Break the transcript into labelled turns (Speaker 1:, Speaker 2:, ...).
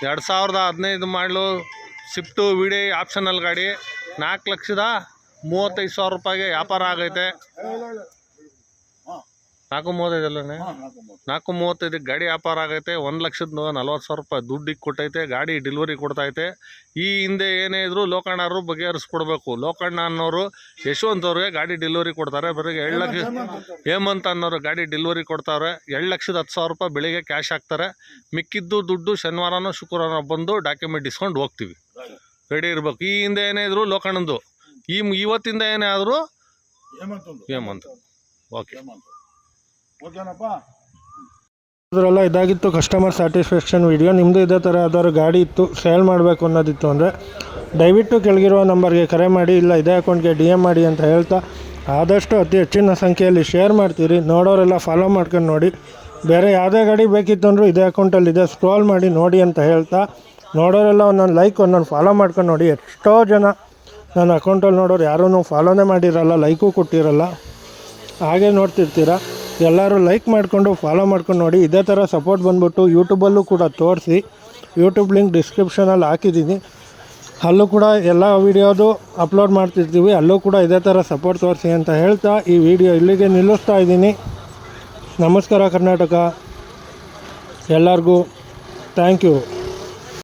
Speaker 1: 2015 ಮಾಡಲು Swift VD optional ಗಾಡಿ 4,35,000 ರೂಪಾಯಿಗೆ ವ್ಯಾಪಾರ ಆಗೈತೆ. 435 ಅಲ್ಲೇ 435 ಗಾಡಿ ವ್ಯಾಪಾರ ಆಗೈತೆ. 1,40,000 ರೂಪಾಯಿ ದುಡ್ಡಿಗೆ ಕೊಟ್ಟೈತೆ. ಗಾಡಿ ಡೆಲಿವರಿ ಕೊಡ್ತೈತೆ. ಈ ಹಿಂದೆ ಏನೇ ಇದ್ರು ಲೋಕಣ್ಣವರು ಬಗೆಹರಿಸ್ಕೊಡ್ಬೇಕು. ಲೋಕಣ್ಣ ಅನ್ನೋರು ಯಶವಂತ್ ಅವ್ರಿಗೆ ಗಾಡಿ ಡೆಲಿವರಿ ಕೊಡ್ತಾರೆ. ಬರೀ 2 ಲಕ್ಷ ಹೇಮಂತ್ ಅನ್ನೋರು ಗಾಡಿ ಡೆಲಿವರಿ ಕೊಡ್ತಾರೆ. 2,10,000 ರೂಪಾಯಿ ಬೆಳಿಗ್ಗೆ ಕ್ಯಾಶ್ ಹಾಕ್ತಾರೆ. ಮಿಕ್ಕಿದ್ದು ದುಡ್ಡು ಶನಿವಾರನೋ ಶುಕ್ರವಾರ ಬಂದು ಡಾಕ್ಯುಮೆಂಟ್ ಇಸ್ಕೊಂಡು ಹೋಗ್ತೀವಿ. ರೆಡಿ ಇರ್ಬೇಕು. ಈ ಹಿಂದೆ ಏನೇ ಇದ್ರು ಲೋಕಣ್ಣಂದು, ಇವತ್ತಿಂದ ಏನೇ ಆದರೂ ಹೇಮಂತ್. ಓಕೆ
Speaker 2: ಅದರಲ್ಲ ಇದಾಗಿತ್ತು ಕಸ್ಟಮರ್ ಸ್ಯಾಟಿಸ್ಫ್ಯಾಕ್ಷನ್ ವಿಡಿಯೋ. ನಿಮ್ಮದು ಇದೇ ಥರ ಯಾವ್ದಾದ್ರು ಗಾಡಿ ಇತ್ತು ಸೇಲ್ ಮಾಡಬೇಕು ಅನ್ನೋದಿತ್ತು ಅಂದರೆ ದಯವಿಟ್ಟು ಕೆಳಗಿರುವ ನಂಬರ್ಗೆ ಕರೆ ಮಾಡಿ, ಇಲ್ಲ ಇದೇ ಅಕೌಂಟ್ಗೆ DM ಮಾಡಿ ಅಂತ ಹೇಳ್ತಾ, ಆದಷ್ಟು ಅತಿ ಹೆಚ್ಚಿನ ಸಂಖ್ಯೆಯಲ್ಲಿ ಶೇರ್ ಮಾಡ್ತೀರಿ. ನೋಡೋರೆಲ್ಲ ಫಾಲೋ ಮಾಡ್ಕೊಂಡು ನೋಡಿ. ಬೇರೆ ಯಾವುದೇ ಗಾಡಿ ಬೇಕಿತ್ತು ಅಂದರೂ ಇದೇ ಅಕೌಂಟಲ್ಲಿದೆ, ಸ್ಕ್ರೋಲ್ ಮಾಡಿ ನೋಡಿ ಅಂತ ಹೇಳ್ತಾ, ನೋಡೋರೆಲ್ಲ ಒಂದೊಂದು ಲೈಕ್ ಒಂದೊಂದು ಫಾಲೋ ಮಾಡ್ಕೊಂಡು ನೋಡಿ. ಎಷ್ಟೋ ಜನ ನನ್ನ ಅಕೌಂಟಲ್ಲಿ ನೋಡೋರು ಯಾರೂ ಫಾಲೋನೇ ಮಾಡಿರಲ್ಲ, ಲೈಕು ಕೊಟ್ಟಿರಲ್ಲ, ಹಾಗೆ ನೋಡ್ತಿರ್ತೀರ. ಎಲ್ಲರೂ ಲೈಕ್ ಮಾಡಿಕೊಂಡು ಫಾಲೋ ಮಾಡ್ಕೊಂಡು ನೋಡಿ. ಇದೇ ಥರ ಸಪೋರ್ಟ್ ಬಂದ್ಬಿಟ್ಟು ಯೂಟ್ಯೂಬಲ್ಲೂ ಕೂಡ ತೋರಿಸಿ. ಯೂಟ್ಯೂಬ್ ಲಿಂಕ್ ಡಿಸ್ಕ್ರಿಪ್ಷನಲ್ಲಿ ಹಾಕಿದ್ದೀನಿ, ಅಲ್ಲೂ ಕೂಡ ಎಲ್ಲ ವೀಡಿಯೋದು ಅಪ್ಲೋಡ್ ಮಾಡ್ತಿರ್ತೀವಿ. ಅಲ್ಲೂ ಕೂಡ ಇದೇ ಥರ ಸಪೋರ್ಟ್ ತೋರಿಸಿ ಅಂತ ಹೇಳ್ತಾ ಈ ವಿಡಿಯೋ ಇಲ್ಲಿಗೆ ನಿಲ್ಲಿಸ್ತಾ ಇದ್ದೀನಿ. ನಮಸ್ಕಾರ ಕರ್ನಾಟಕ, ಎಲ್ಲರಿಗೂ ಥ್ಯಾಂಕ್ ಯು.